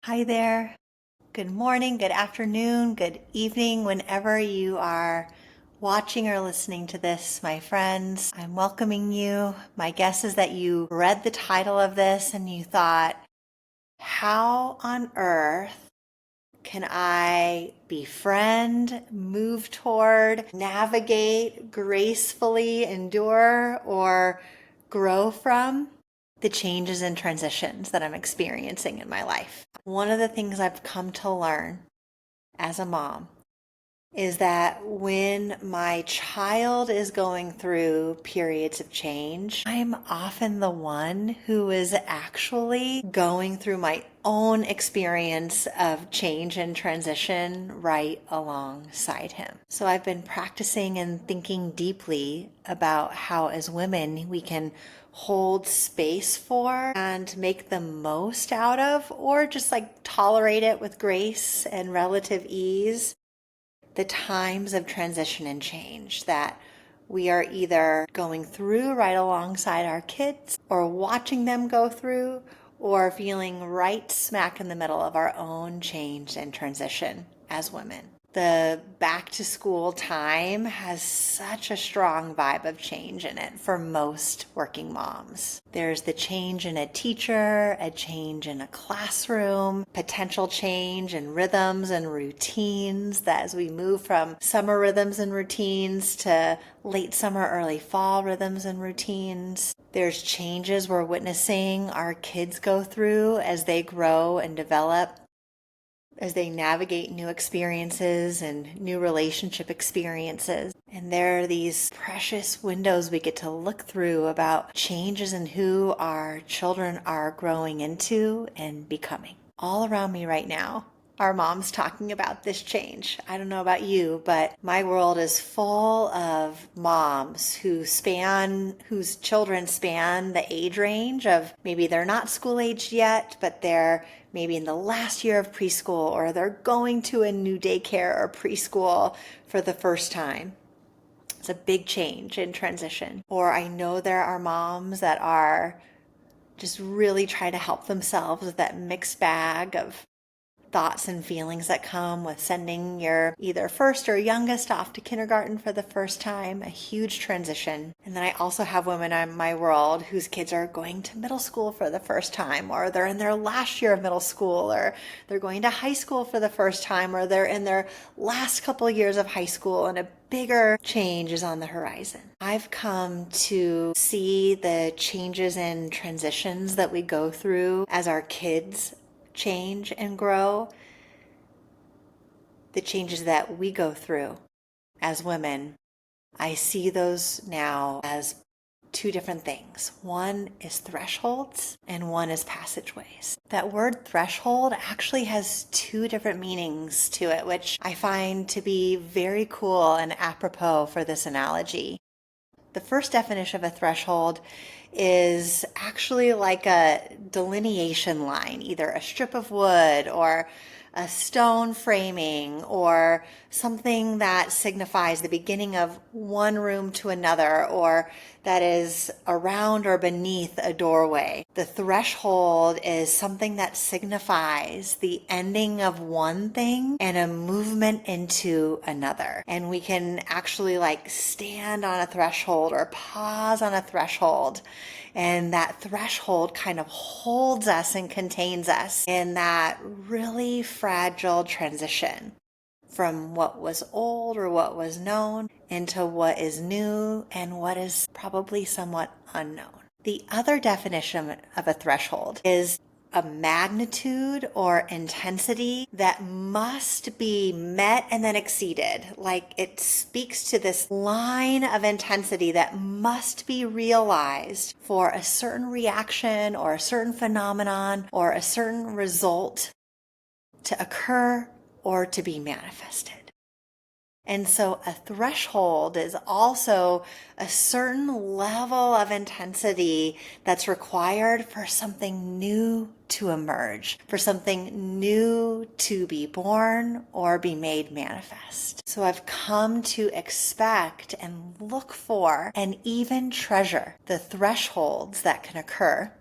Hi there. Good morning, good afternoon, good evening, whenever you are watching or listening to this, my friends. I'm welcoming you. My guess is that you read the title of this and you thought, how on earth can I befriend, move toward, navigate, gracefully endure, or grow from the changes and transitions that I'm experiencing in my life? One of the things I've come to learn as a mom is that when my child is going through periods of change, I'm often the one who is actually going through my own experience of change and transition right alongside him. So I've been practicing and thinking deeply about how, as women, we can hold space for and make the most out of, or just like tolerate it with grace and relative ease, the times of transition and change that we are either going through right alongside our kids or watching them go through or feeling right smack in the middle of our own change and transition as women. The back to school time has such a strong vibe of change in it for most working moms. There's the change in a teacher, a change in a classroom, potential change in rhythms and routines that as we move from summer rhythms and routines to late summer, early fall rhythms and routines. There's changes we're witnessing our kids go through as they grow and develop, as they navigate new experiences and new relationship experiences. And there are these precious windows we get to look through about changes in who our children are growing into and becoming. All around me right now are moms talking about this change. I don't know about you, but my world is full of moms whose children span the age range of maybe they're not school aged yet, but they're maybe in the last year of preschool, or they're going to a new daycare or preschool for the first time. It's a big change in transition. Or I know there are moms that are just really trying to help themselves with that mixed bag of thoughts and feelings that come with sending your either first or youngest off to kindergarten for the first time, a huge transition. And then I also have women in my world whose kids are going to middle school for the first time, or they're in their last year of middle school, or they're going to high school for the first time, or they're in their last couple of years of high school and a bigger change is on the horizon. I've come to see the changes and transitions that we go through as our kids change and grow, the changes that we go through as women. I see those now as two different things. One is thresholds and one is passageways. That word threshold actually has two different meanings to it, which I find to be very cool and apropos for this analogy. The first definition of a threshold is actually like a delineation line, either a strip of wood or a stone framing or something that signifies the beginning of one room to another, or that is around or beneath a doorway. The threshold is something that signifies the ending of one thing and a movement into another. And we can actually like stand on a threshold or pause on a threshold. And that threshold kind of holds us and contains us in that really fragile transition from what was old or what was known into what is new and what is probably somewhat unknown. The other definition of a threshold is a magnitude or intensity that must be met and then exceeded. Like it speaks to this line of intensity that must be realized for a certain reaction or a certain phenomenon or a certain result to occur or to be manifested. And so a threshold is also a certain level of intensity that's required for something new to emerge, for something new to be born or be made manifest. So I've come to expect and look for and even treasure the thresholds that can occur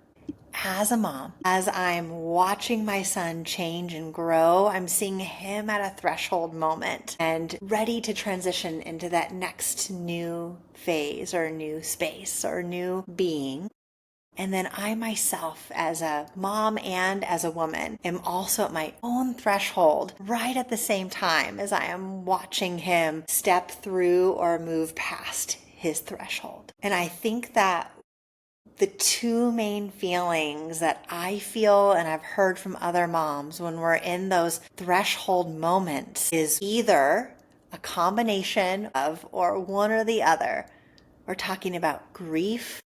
as a mom, as I'm watching my son change and grow, I'm seeing him at a threshold moment and ready to transition into that next new phase or new space or new being. And then I myself, as a mom and as a woman, am also at my own threshold right at the same time as I am watching him step through or move past his threshold. And I think that the two main feelings that I feel and I've heard from other moms when we're in those threshold moments is either a combination of or one or the other. We're talking about grief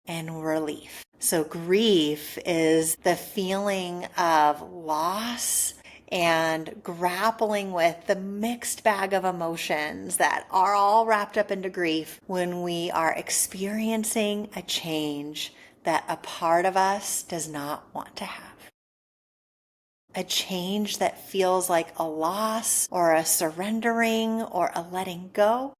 and relief. So grief is the feeling of loss and grappling with the mixed bag of emotions that are all wrapped up into grief when we are experiencing a change that a part of us does not want to have. A change that feels like a loss or a surrendering or a letting go.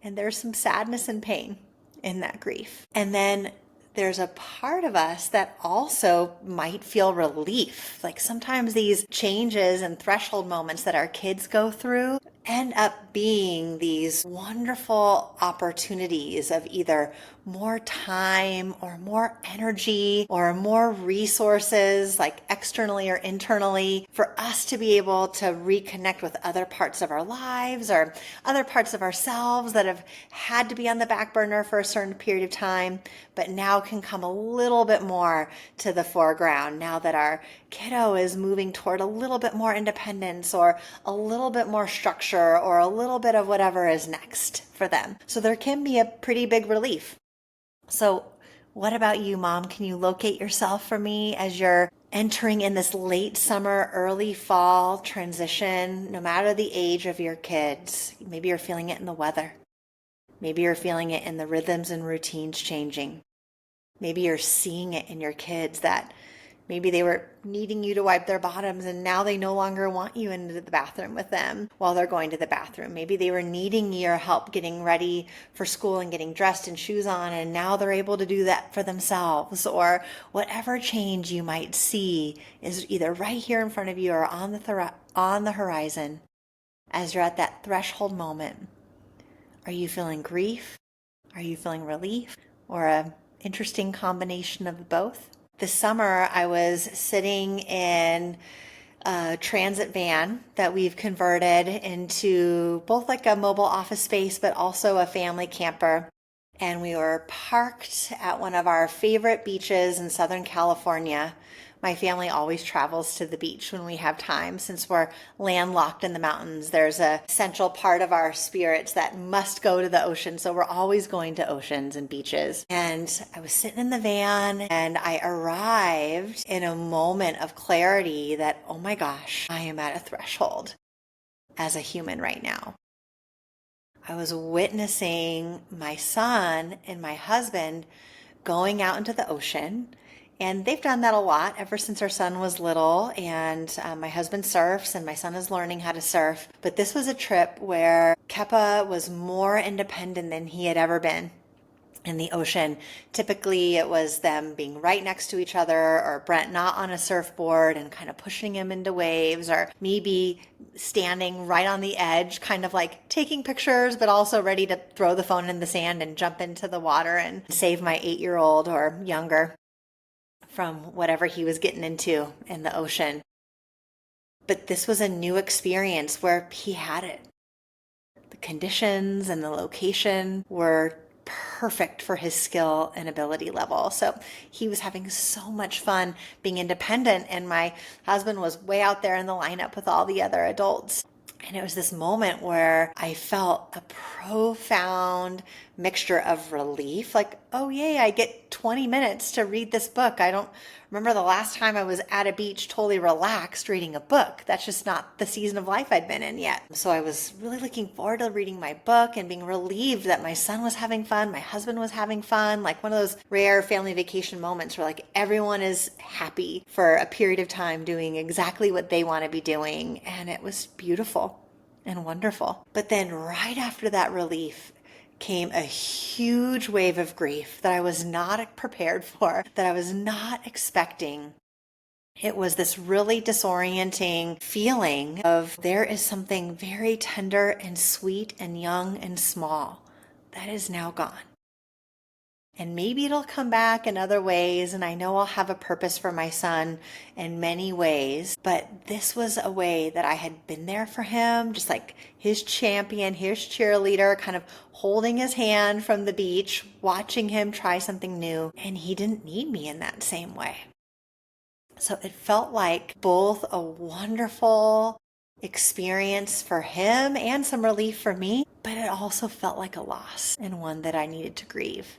And there's some sadness and pain in that grief. And then there's a part of us that also might feel relief. Like sometimes these changes and threshold moments that our kids go through end up being these wonderful opportunities of either more time or more energy or more resources, like externally or internally, for us to be able to reconnect with other parts of our lives or other parts of ourselves that have had to be on the back burner for a certain period of time, but now can come a little bit more to the foreground now that our kiddo is moving toward a little bit more independence or a little bit more structure or a little bit of whatever is next for them. So there can be a pretty big relief. So what about you, Mom? Can you locate yourself for me as you're entering in this late summer, early fall transition, no matter the age of your kids? Maybe you're feeling it in the weather. Maybe you're feeling it in the rhythms and routines changing. Maybe you're seeing it in your kids that maybe they were needing you to wipe their bottoms and now they no longer want you into the bathroom with them while they're going to the bathroom. Maybe they were needing your help getting ready for school and getting dressed and shoes on, and now they're able to do that for themselves. Or whatever change you might see is either right here in front of you or on the horizon as you're at that threshold moment. Are you feeling grief? Are you feeling relief? Or an interesting combination of both? This summer, I was sitting in a transit van that we've converted into both like a mobile office space, but also a family camper. And we were parked at one of our favorite beaches in Southern California. My family always travels to the beach when we have time. Since we're landlocked in the mountains, there's a central part of our spirits that must go to the ocean. So we're always going to oceans and beaches. And I was sitting in the van and I arrived in a moment of clarity that, oh my gosh, I am at a threshold as a human right now. I was witnessing my son and my husband going out into the ocean. And they've done that a lot ever since our son was little. And my husband surfs and my son is learning how to surf. But this was a trip where Keppa was more independent than he had ever been in the ocean. Typically it was them being right next to each other, or Brent not on a surfboard and kind of pushing him into waves, or maybe standing right on the edge, kind of like taking pictures, but also ready to throw the phone in the sand and jump into the water and save my 8-year-old or younger from whatever he was getting into in the ocean. But this was a new experience where he had it. The conditions and the location were perfect for his skill and ability level. So he was having so much fun being independent, and my husband was way out there in the lineup with all the other adults. And it was this moment where I felt a profound mixture of relief, like, oh yay, I get 20 minutes to read this book. I don't remember the last time I was at a beach totally relaxed reading a book. That's just not the season of life I'd been in yet. So I was really looking forward to reading my book and being relieved that my son was having fun, my husband was having fun, like one of those rare family vacation moments where like everyone is happy for a period of time doing exactly what they want to be doing. And it was beautiful and wonderful. But then right after that relief came a huge wave of grief that I was not prepared for, that I was not expecting. It was this really disorienting feeling of there is something very tender and sweet and young and small that is now gone. And maybe it'll come back in other ways, and I know I'll have a purpose for my son in many ways, but this was a way that I had been there for him, just like his champion, his cheerleader, kind of holding his hand from the beach, watching him try something new, and he didn't need me in that same way. So it felt like both a wonderful experience for him and some relief for me, but it also felt like a loss and one that I needed to grieve.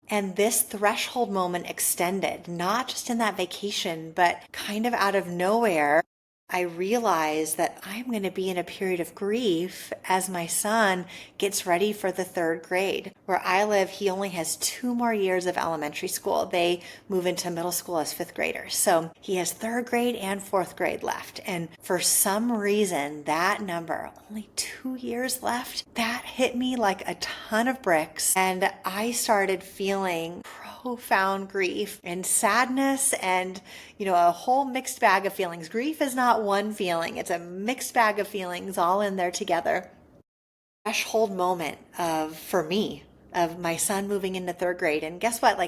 And this threshold moment extended, not just in that vacation, but kind of out of nowhere. I realized that I'm going to be in a period of grief as my son gets ready for the third grade. Where I live, he only has 2 more years of elementary school. They move into middle school as 5th graders. So he has 3rd grade and 4th grade left. And for some reason, that number, only 2 years left, that hit me like a ton of bricks. And I started feeling profound grief and sadness and, a whole mixed bag of feelings. Grief is not one feeling. It's a mixed bag of feelings all in there together. Threshold moment for me, of my son moving into 3rd grade. And guess what?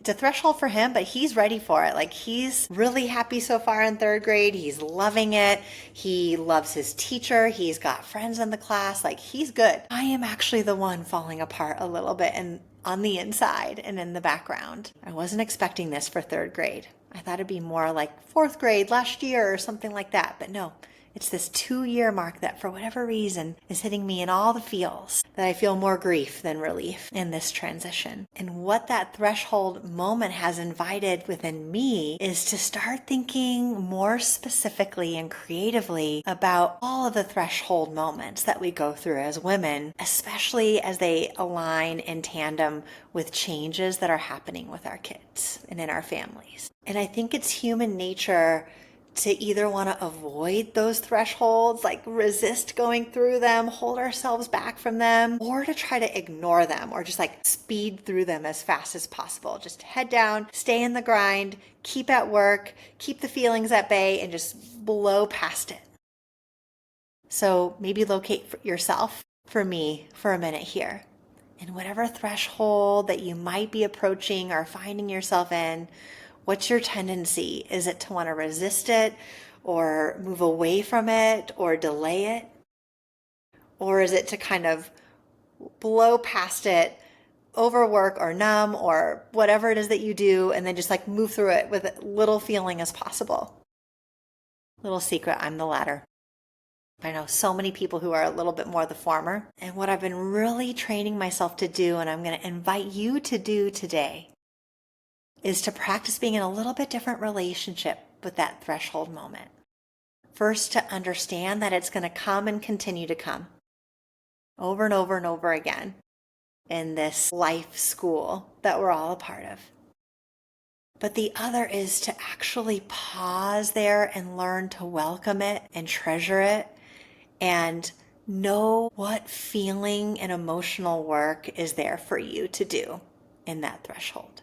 It's a threshold for him, but he's ready for it. He's really happy so far in 3rd grade. He's loving it. He loves his teacher. He's got friends in the class. He's good. I am actually the one falling apart a little bit and on the inside and in the background. I wasn't expecting this for 3rd grade. I thought it'd be more like 4th grade last year or something like that. But no, it's this 2-year mark that for whatever reason is hitting me in all the feels, that I feel more grief than relief in this transition. And what that threshold moment has invited within me is to start thinking more specifically and creatively about all of the threshold moments that we go through as women, especially as they align in tandem with changes that are happening with our kids and in our families. And I think it's human nature to either want to avoid those thresholds, resist going through them, hold ourselves back from them, or to try to ignore them or just speed through them as fast as possible. Just head down, stay in the grind, keep at work, keep the feelings at bay, and just blow past it. So maybe locate yourself, for me, for a minute here. And whatever threshold that you might be approaching or finding yourself in, what's your tendency? Is it to want to resist it or move away from it or delay it? Or is it to kind of blow past it, overwork or numb or whatever it is that you do, and then just move through it with little feeling as possible? Little secret, I'm the latter. I know so many people who are a little bit more the former. And what I've been really training myself to do, and I'm going to invite you to do today, is to practice being in a little bit different relationship with that threshold moment. First, to understand that it's going to come and continue to come over and over and over again in this life school that we're all a part of. But the other is to actually pause there and learn to welcome it and treasure it and know what feeling and emotional work is there for you to do in that threshold.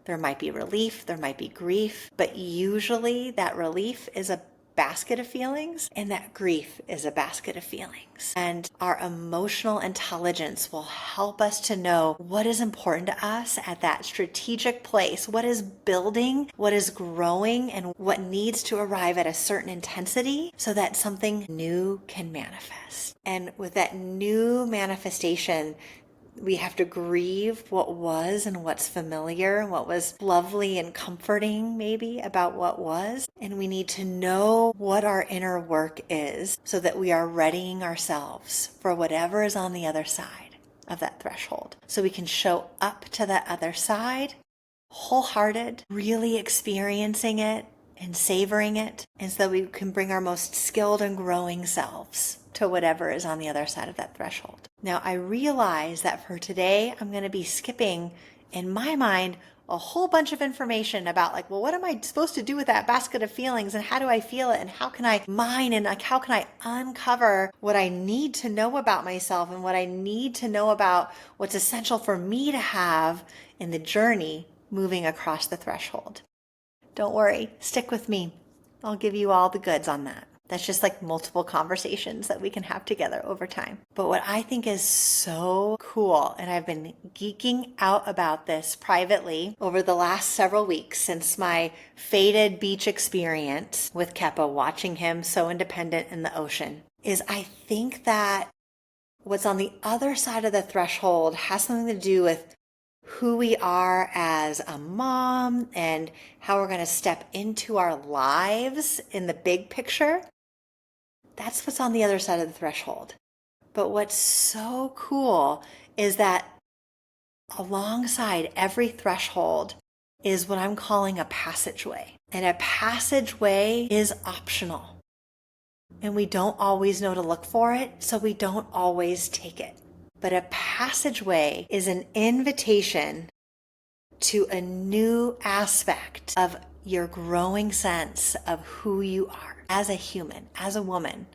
There might be relief, there might be grief, but usually that relief is a basket of feelings and that grief is a basket of feelings. And our emotional intelligence will help us to know what is important to us at that strategic place, what is building, what is growing, and what needs to arrive at a certain intensity so that something new can manifest. And with that new manifestation, we have to grieve what was and what's familiar, what was lovely and comforting maybe about what was. And we need to know what our inner work is so that we are readying ourselves for whatever is on the other side of that threshold. So we can show up to that other side wholehearted, really experiencing it and savoring it, and so that we can bring our most skilled and growing selves to whatever is on the other side of that threshold. Now, I realize that for today, I'm going to be skipping, in my mind, a whole bunch of information about like, well, what am I supposed to do with that basket of feelings and how do I feel it and how can I mine and like how can I uncover what I need to know about myself and what I need to know about what's essential for me to have in the journey moving across the threshold. Don't worry, stick with me. I'll give you all the goods on that. That's just like multiple conversations that we can have together over time. But what I think is so cool, and I've been geeking out about this privately over the last several weeks since my fated beach experience with Keppa, watching him so independent in the ocean, is I think that what's on the other side of the threshold has something to do with who we are as a mom and how we're going to step into our lives in the big picture. That's what's on the other side of the threshold. But what's so cool is that alongside every threshold is what I'm calling a passageway. And a passageway is optional. And we don't always know to look for it, so we don't always take it. But a passageway is an invitation to a new aspect of your growing sense of who you are as a human, as a woman,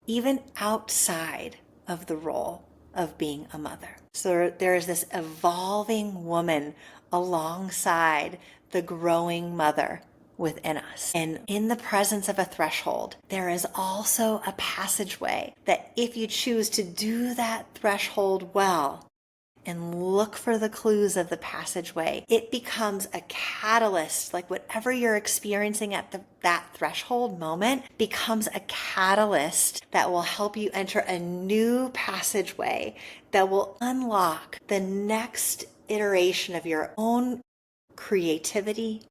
even outside of the role of being a mother. So there is this evolving woman alongside the growing mother within us. And in the presence of a threshold, there is also a passageway that if you choose to do that threshold well and look for the clues of the passageway, it becomes a catalyst. Like whatever you're experiencing at that threshold moment becomes a catalyst that will help you enter a new passageway that will unlock the next iteration of your own creativity,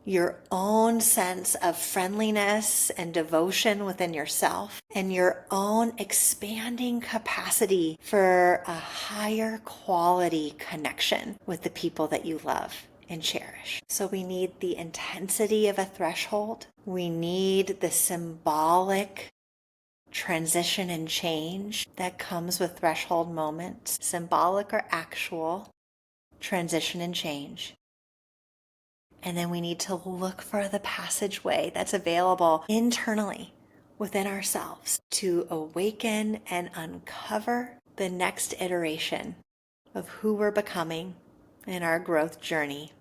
your own sense of friendliness and devotion within yourself, and your own expanding capacity for a higher quality connection with the people that you love and cherish. So we need the intensity of a threshold. We need the symbolic transition and change that comes with threshold moments, symbolic or actual transition and change. And then we need to look for the passageway that's available internally within ourselves to awaken and uncover the next iteration of who we're becoming in our growth journey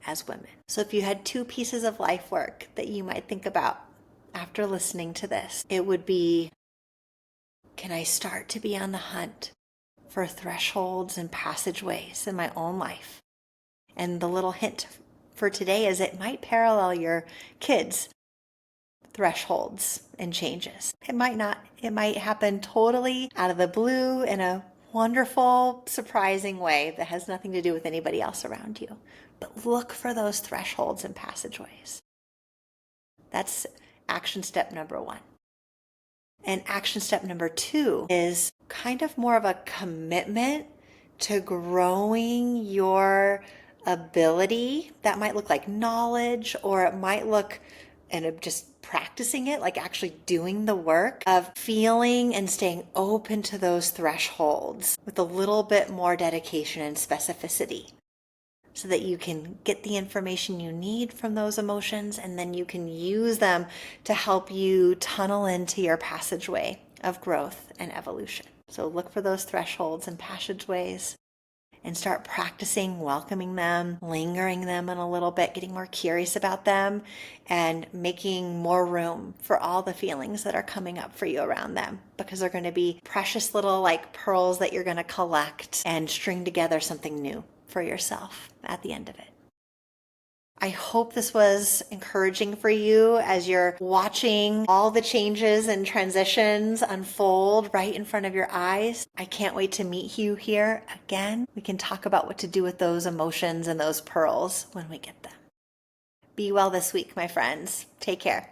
as women. So if you had 2 pieces of life work that you might think about after listening to this, it would be, can I start to be on the hunt for thresholds and passageways in my own life? And the little hint for today is it might parallel your kids' thresholds and changes. It might not. It might happen totally out of the blue in a wonderful, surprising way that has nothing to do with anybody else around you. But look for those thresholds and passageways. That's action step number 1. And action step number 2 is kind of more of a commitment to growing your ability. That might look like knowledge, or it might look, and just practicing it, like actually doing the work of feeling and staying open to those thresholds with a little bit more dedication and specificity, so that you can get the information you need from those emotions, and then you can use them to help you tunnel into your passageway of growth and evolution. So look for those thresholds and passageways and start practicing welcoming them, lingering them in a little bit, getting more curious about them, and making more room for all the feelings that are coming up for you around them, because they're going to be precious little like pearls that you're going to collect and string together something new for yourself at the end of it. I hope this was encouraging for you as you're watching all the changes and transitions unfold right in front of your eyes. I can't wait to meet you here again. We can talk about what to do with those emotions and those pearls when we get them. Be well this week, my friends. Take care.